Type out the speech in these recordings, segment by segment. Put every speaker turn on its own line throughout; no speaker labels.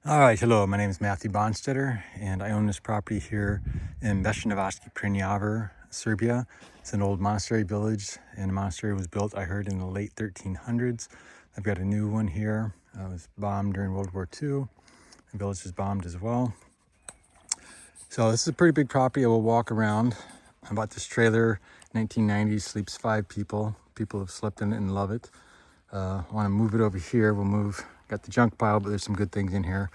All right, hello, my name is Matthew Bonstetter, and I own this property here in Vesnovački Prnjaver, Serbia. It's an old monastery village, and the monastery was built, I heard, in the late 1300s. I've got a new one here. It was bombed during World War II. The village was bombed as well. So this is a pretty big property. I will walk around. I bought this trailer, 1990s, sleeps 5 people. People have slept in it and love it. I want to move it over here. We'll move, got the junk pile, but there's some good things in here.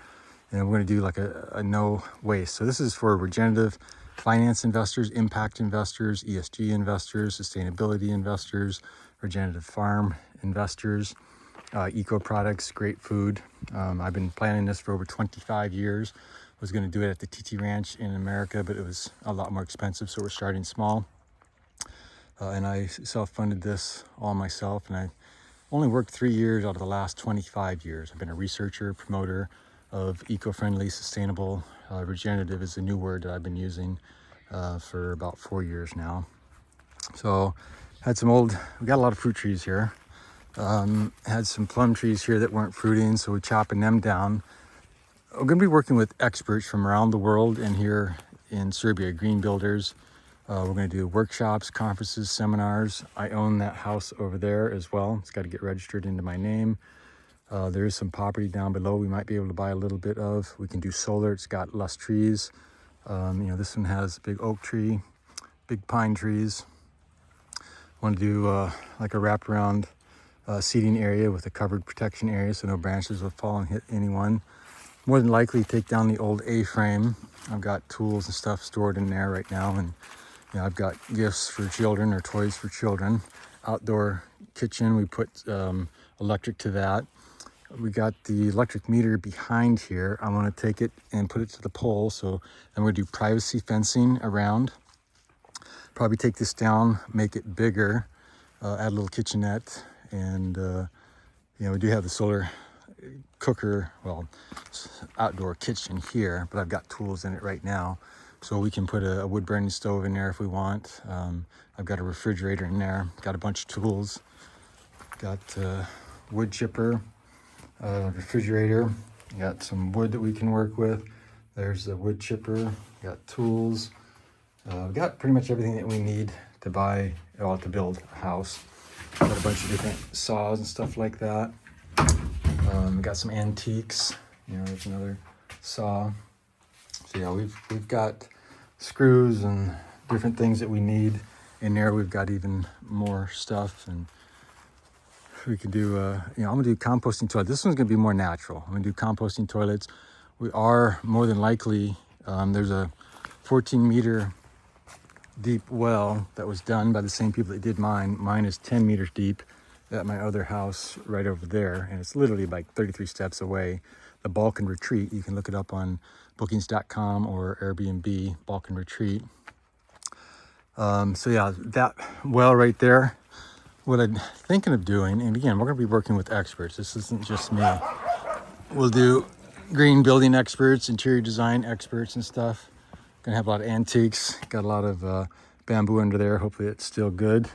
And we're going to do like a no waste. So this is for regenerative finance investors, impact investors, ESG investors, sustainability investors, regenerative farm investors, eco products, great food. I've been planning this for over 25 years. I was going to do it at the TT Ranch in America, but it was a lot more expensive. So we're starting small. And I self-funded this all myself. And I only worked 3 years out of the last 25 years. I've been a researcher, promoter of eco-friendly, sustainable, regenerative is a new word that I've been using for about 4 years now. So we got a lot of fruit trees here. Had some plum trees here that weren't fruiting, so we're chopping them down. We're going to be working with experts from around the world and here in Serbia, green builders. We're going to do workshops, conferences, seminars. I own that house over there as well. It's got to get registered into my name. There is some property down below we might be able to buy a little bit of. We can do solar. It's got less trees. This one has a big oak tree, big pine trees. Want to do like a wraparound seating area with a covered protection area so no branches will fall and hit anyone. More than likely take down the old A-frame. I've got tools and stuff stored in there right now, and I've got gifts for children or toys for children. Outdoor kitchen, we put electric to that. We got the electric meter behind here. I want to take it and put it to the pole. So I'm going to do privacy fencing around. Probably take this down, make it bigger, add a little kitchenette. And, we do have the solar cooker, outdoor kitchen here, but I've got tools in it right now. So we can put a wood burning stove in there if we want. I've got a refrigerator in there, got a bunch of tools, got a wood chipper, refrigerator, got some wood that we can work with. There's the wood chipper, got tools. We've got pretty much everything that we need to to build a house. Got a bunch of different saws and stuff like that. We got some antiques. There's another saw. So we've got screws and different things that we need in there. We've got even more stuff, and we can do. I'm gonna do composting toilets. This one's gonna be more natural. I'm gonna do composting toilets. We are more than likely. There's a 14-meter deep well that was done by the same people that did mine. Mine is 10 meters deep at my other house right over there, and it's literally like 33 steps away. The Balkan Retreat, you can look it up on bookings.com or Airbnb, Balkan Retreat. That well right there, what I'm thinking of doing, and again, we're going to be working with experts. This isn't just me. We'll do green building experts, interior design experts and stuff. Going to have a lot of antiques, got a lot of bamboo under there. Hopefully it's still good.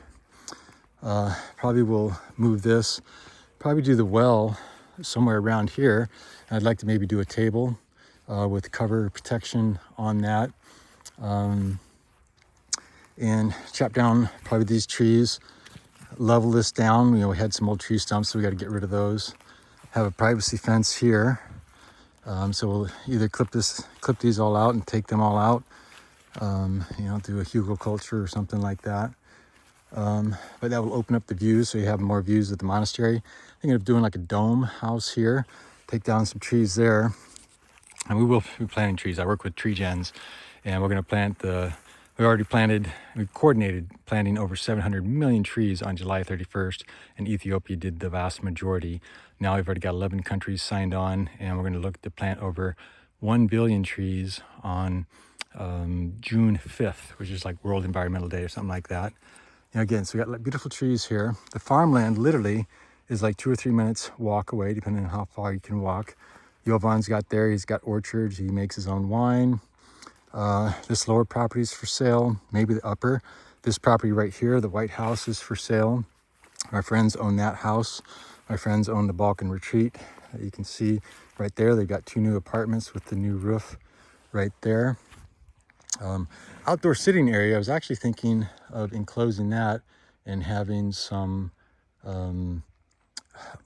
Probably will move this, probably do the well somewhere around here. I'd like to maybe do a table with cover protection on that, and chop down probably these trees, level this down. We had some old tree stumps, so we got to get rid of those. Have a privacy fence here, so we'll either clip these all out and take them all out, do a hugelkultur or something like that. But that will open up the views, so you have more views of the monastery. Thinking of doing like a dome house here, take down some trees there, and we will be planting trees. I work with tree gens, and we're going to we coordinated planting over 700 million trees on July 31st, and Ethiopia did the vast majority. Now we've already got 11 countries signed on, and we're going to look to plant over 1 billion trees on June 5th, which is like World Environmental Day or something like that. Again, so we got beautiful trees here. The farmland literally is like 2 or 3 minutes walk away, depending on how far you can walk. Jovan's he's got orchards, he makes his own wine. This lower property is for sale, maybe the upper. This property right here, the White House, is for sale. My friends own that house. My friends own the Balkan Retreat. You can see right there, they've got 2 new apartments with the new roof right there. Outdoor sitting area, I was actually thinking of enclosing that and having some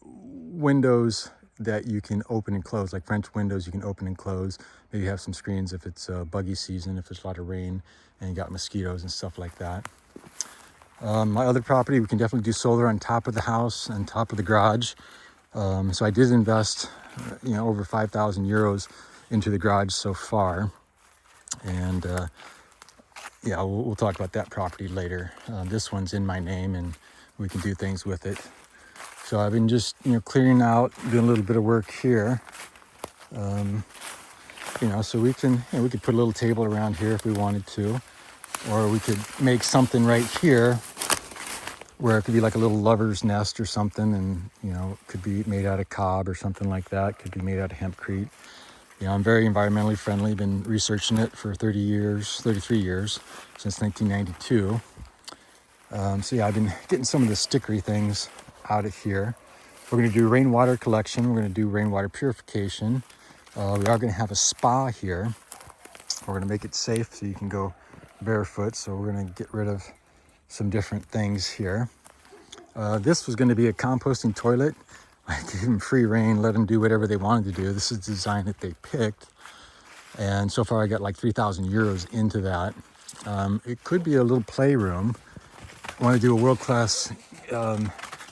windows that you can open and close, like French windows you can open and close. Maybe have some screens if it's buggy season, if there's a lot of rain and you got mosquitoes and stuff like that. My other property, we can definitely do solar on top of the house and top of the garage. So I did invest, over 5,000 euros into the garage so far. And yeah, we'll talk about that property later. This one's in my name and we can do things with it. So I've been just, clearing out, doing a little bit of work here. So we can, we could put a little table around here if we wanted to, or we could make something right here where it could be like a little lover's nest or something, and it could be made out of cob or something like that. Could be made out of hempcrete. I'm very environmentally friendly. Been researching it for 33 years, since 1992. So yeah, I've been getting some of the stickery things out of here. We're going to do rainwater collection. We're going to do rainwater purification. We are going to have a spa here. We're going to make it safe so you can go barefoot. So we're going to get rid of some different things here. This was going to be a composting toilet. I gave them free rein, let them do whatever they wanted to do. This is the design that they picked. And so far I got like 3,000 euros into that. It could be a little playroom. I want to do a world-class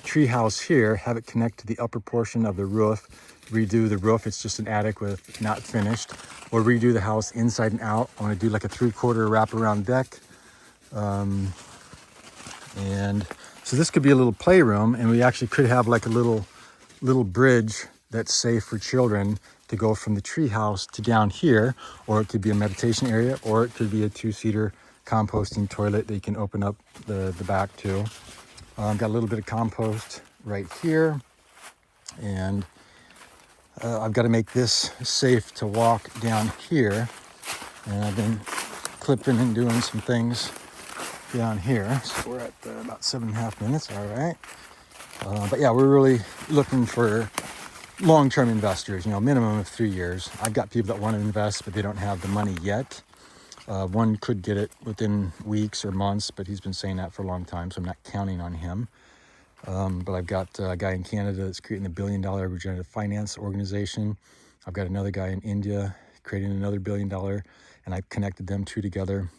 tree house here, have it connect to the upper portion of the roof, redo the roof. It's just an attic with not finished, or redo the house inside and out. I want to do like a 3/4 wraparound deck. And so this could be a little playroom, and we actually could have like a little bridge that's safe for children to go from the tree house to down here, or it could be a meditation area, or it could be a 2-seater composting toilet that you can open up the back to. Got a little bit of compost right here, and I've got to make this safe to walk down here, and I've been clipping and doing some things down here. So we're at about 7.5 minutes. All right. But yeah, we're really looking for long-term investors, minimum of 3 years. I've got people that want to invest, but they don't have the money yet. One could get it within weeks or months, but he's been saying that for a long time, so I'm not counting on him. But I've got a guy in Canada that's creating a $1 billion regenerative finance organization. I've got another guy in India creating another $1 billion, and I've connected them two together.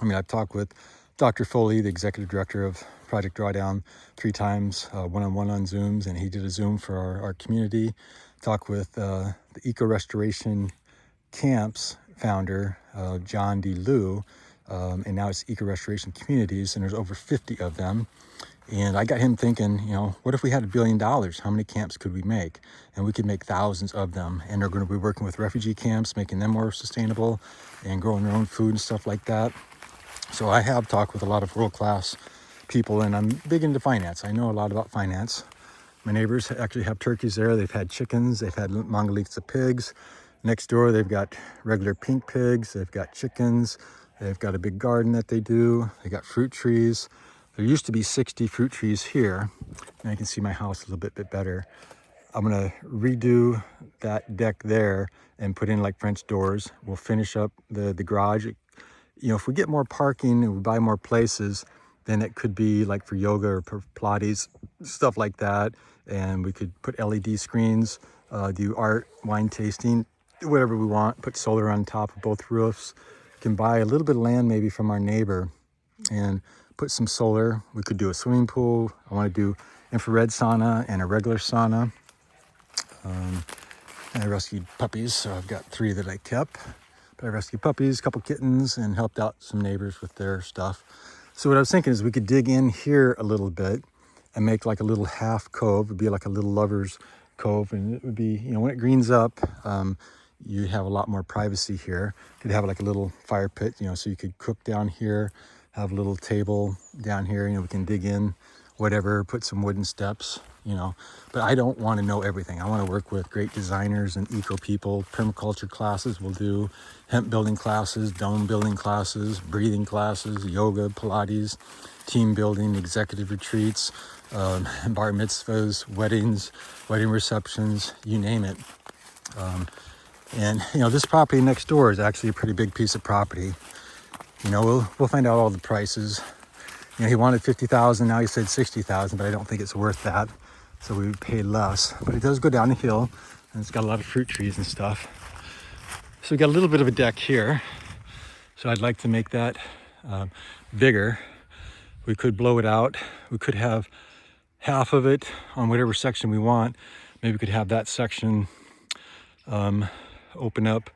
I've talked with Dr. Foley, the executive director of Project Drawdown, 3 times, one-on-one on Zooms, and he did a Zoom for our community. Talked with the Eco Restoration Camps founder, John D. Liu, and now it's Eco Restoration Communities, and there's over 50 of them. And I got him thinking, what if we had $1 billion? How many camps could we make? And we could make thousands of them. And they're going to be working with refugee camps, making them more sustainable and growing their own food and stuff like that. So I have talked with a lot of world-class people, and I'm big into finance. I know a lot about finance. My neighbors actually have turkeys there. They've had chickens. They've had Mongolica pigs. Next door, they've got regular pink pigs. They've got chickens. They've got a big garden that they do. They got fruit trees. There used to be 60 fruit trees here. Now you can see my house a little bit better. I'm gonna redo that deck there and put in like French doors. We'll finish up the garage. If we get more parking and we buy more places, then it could be like for yoga or for Pilates, stuff like that. And we could put LED screens, do art, wine tasting, do whatever we want, put solar on top of both roofs. Can buy a little bit of land maybe from our neighbor and put some solar. We could do a swimming pool. I want to do infrared sauna and a regular sauna. And I rescued puppies, so I've got 3 that I kept. But I rescued puppies, a couple kittens, and helped out some neighbors with their stuff. So what I was thinking is we could dig in here a little bit and make like a little half cove. It'd be like a little lover's cove, and it would be, when it greens up, you have a lot more privacy here. You could have like a little fire pit, so you could cook down here, have a little table down here, we can dig in, whatever, put some wooden steps, But I don't want to know everything. I want to work with great designers and eco people. Permaculture classes we'll do, hemp building classes, dome building classes, breathing classes, yoga, Pilates, team building, executive retreats, bar mitzvahs, weddings, wedding receptions, you name it. And this property next door is actually a pretty big piece of property. We'll find out all the prices. He wanted 50,000, now he said 60,000, but I don't think it's worth that. So we would pay less. But it does go down the hill, and it's got a lot of fruit trees and stuff. So we got a little bit of a deck here. So I'd like to make that bigger. We could blow it out. We could have half of it on whatever section we want. Maybe we could have that section open up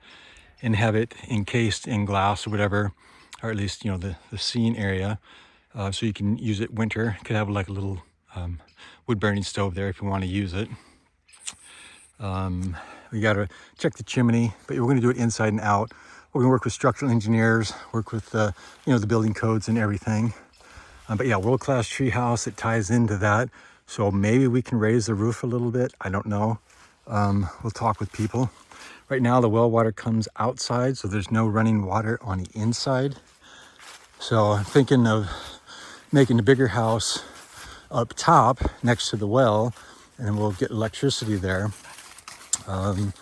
and have it encased in glass or whatever, or at least the scene area, so you can use it winter. Could have like a little wood burning stove there if you want to use it. We got to check the chimney, but we're going to do it inside and out. We're going to work with structural engineers, work with the building codes and everything. But yeah, world-class tree house. It ties into that, so maybe we can raise the roof a little bit. I don't know. We'll talk with people. Right now the well water comes outside, so there's no running water on the inside. So I'm thinking of making a bigger house up top next to the well, and then we'll get electricity there. And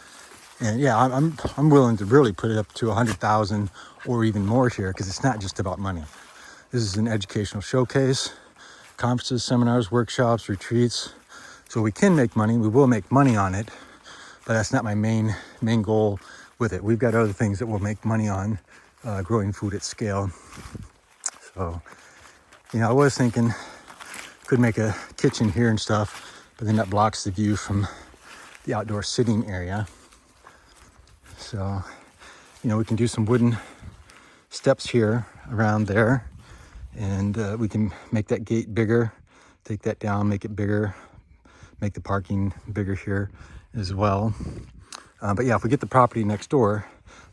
yeah, I'm willing to really put it up to 100,000 or even more here, because it's not just about money. This is an educational showcase, conferences, seminars, workshops, retreats. So we can make money. We will make money on it, but that's not my main goal with it. We've got other things that we'll make money on, growing food at scale. So, I was thinking could make a kitchen here and stuff, but then that blocks the view from the outdoor sitting area. So, we can do some wooden steps here around there, and we can make that gate bigger, take that down, make it bigger, make the parking bigger here as well. But yeah, if we get the property next door,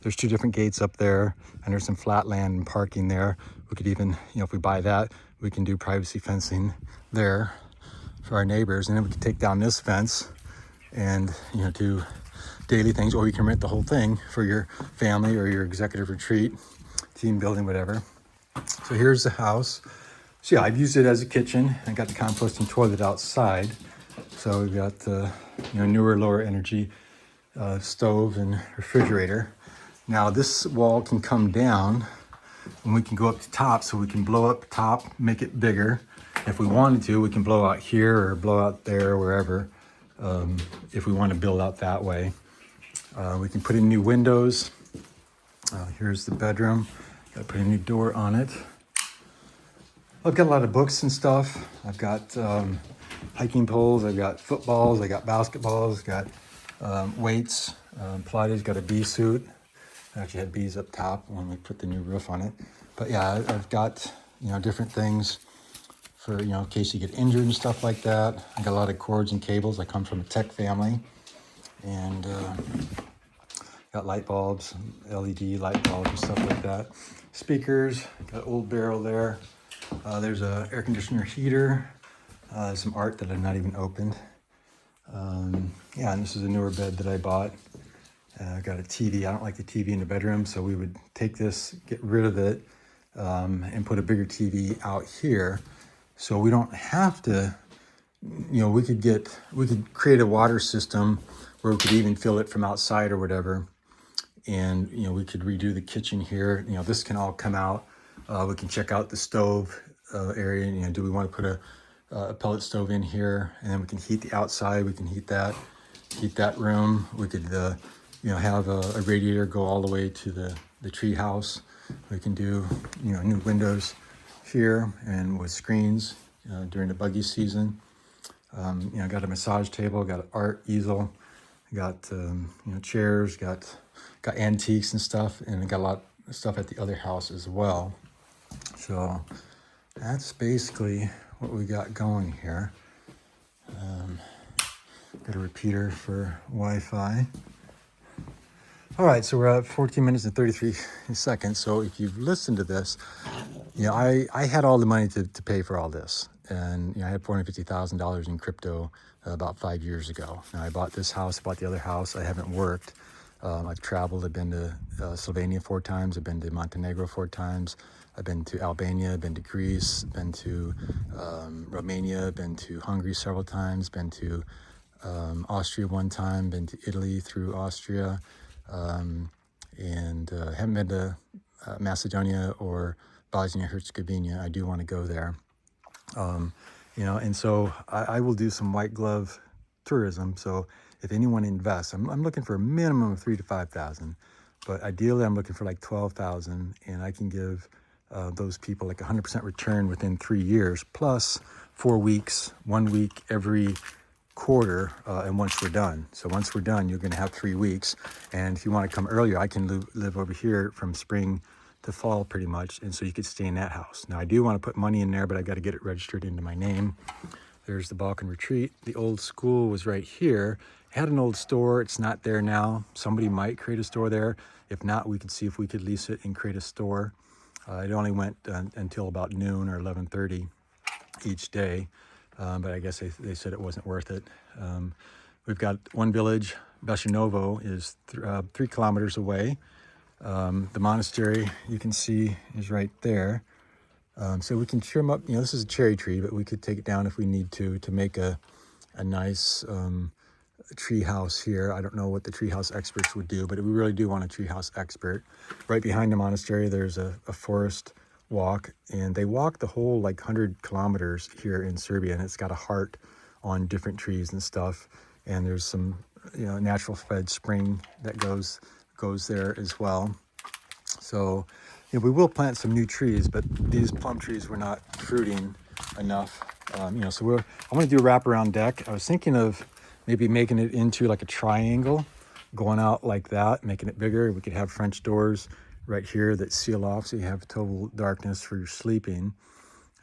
there's 2 different gates up there, and there's some flat land and parking there. We could even, if we buy that, we can do privacy fencing there for our neighbors, and then we can take down this fence and do daily things, or you can rent the whole thing for your family or your executive retreat, team building, whatever. So here's the house. So yeah, I've used it as a kitchen. I got the composting toilet outside. So we've got the newer, lower energy stove and refrigerator. Now this wall can come down, and we can go up to top, so we can blow up top, make it bigger. If we wanted to, we can blow out here or blow out there or wherever, if we want to build out that way. We can put in new windows. Here's the bedroom. Got to put a new door on it. I've got a lot of books and stuff. I've got hiking poles, I've got footballs, I got basketballs, got weights, Pilates, got a bee suit. I actually had bees up top when we put the new roof on it. But yeah, I've got different things for in case you get injured and stuff like that. I got a lot of cords and cables. I come from a tech family, and got light bulbs, LED light bulbs and stuff like that. Speakers, got old barrel there. There's a air conditioner heater. Some art that I've not even opened. Yeah, and this is a newer bed that I bought. I got a TV. I don't like the TV in the bedroom, so we would take this, get rid of it, and put a bigger TV out here. So we don't have to, we could create a water system where we could even fill it from outside or whatever. And, we could redo the kitchen here. This can all come out. We can check out the stove area. Do we want to put a pellet stove in here? And then we can heat the outside. We can heat that room. We could, have a radiator go all the way to the tree house. We can do, new windows here and with screens during the buggy season. I got a massage table, got an art easel, got, chairs, got antiques and stuff, and I got a lot of stuff at the other house as well. So that's basically what we got going here. Got a repeater for Wi-Fi. All right, so we're at 14 minutes and 33 seconds. So if you've listened to this, I had all the money to pay for all this. And I had $450,000 in crypto about 5 years ago. Now I bought this house, I bought the other house. I haven't worked. I've traveled. I've been to Slovenia 4 times. I've been to Montenegro 4 times. I've been to Albania, been to Greece, been to Romania, been to Hungary several times, been to Austria 1 time, been to Italy through Austria, and haven't been to Macedonia or Bosnia-Herzegovina. I do want to go there. And so I will do some white glove tourism. So if anyone invests, I'm looking for a minimum of 3,000 to 5,000, but ideally I'm looking for like 12,000, and I can give those people like 100% return within 3 years, plus 4 weeks, 1 week every quarter, and once we're done. So once we're done, you're going to have 3 weeks. And if you want to come earlier, I can live over here from spring to fall pretty much, and so you could stay in that house. Now I do want to put money in there, but I got to get it registered into my name. There's the Balkan Retreat. The old school was right here. It had an old store. It's not there now. Somebody might create a store there. If not, we could see if we could lease it and create a store. It only went until about noon or 11:30 each day, but I guess they said it wasn't worth it. We've got one village, Beshanovo, is 3 kilometers away. The monastery, you can see, is right there. So we can trim up, this is a cherry tree, but we could take it down if we need to make a nice tree house here. I don't know what the tree house experts would do, but we really do want a tree house expert. Right behind the monastery, there's a forest walk, and they walk the whole 100 kilometers here in Serbia, and it's got a heart on different trees and stuff. And there's some, natural fed spring that goes there as well. So we will plant some new trees, but these plum trees were not fruiting enough. So I want to do a wraparound deck. I was thinking of maybe making it into like a triangle, going out like that, making it bigger. We could have French doors right here that seal off, so you have total darkness for your sleeping.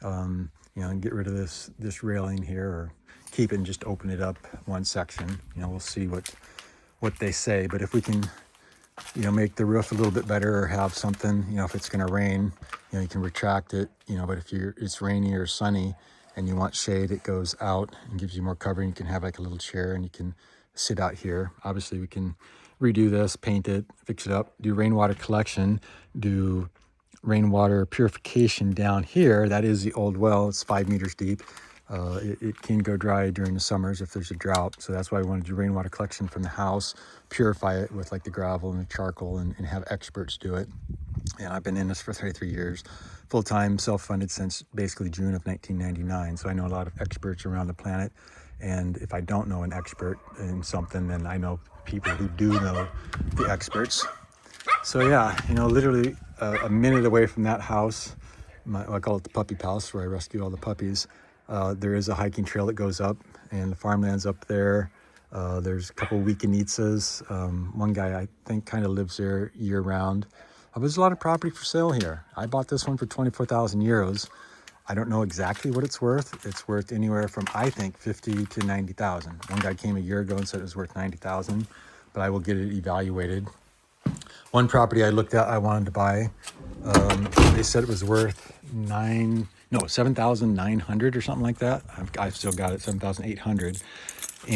And get rid of this railing here, or keep it and just open it up one section. We'll see what they say. But if we can make the roof a little bit better, or have something, if it's going to rain, you can retract it, but if it's rainy or sunny and you want shade, it goes out and gives you more cover, and you can have like a little chair and you can sit out here. Obviously we can redo this, paint it, fix it up, do rainwater collection, do rainwater purification down here. That is the old well. It's 5 meters deep. It can go dry during the summers if there's a drought. So that's why we want to do rainwater collection from the house, purify it with like the gravel and the charcoal, and have experts do it. And I've been in this for 33 years, full-time, self-funded since basically June of 1999. So I know a lot of experts around the planet. And if I don't know an expert in something, then I know people who do know the experts. So yeah, literally a minute away from that house, I call it the puppy palace, where I rescue all the puppies. There is a hiking trail that goes up, and the farmland's up there. There's a couple weekenitsas. One guy, I think, kind of lives there year round. There's a lot of property for sale here. I bought this one for 24,000 euros. I don't know exactly what it's worth. It's worth anywhere from, I think, 50 to 90,000. One guy came a year ago and said it was worth 90,000, but I will get it evaluated. One property I looked at, I wanted to buy. They said it was worth 7,900 or something like that. I've still got it, 7,800.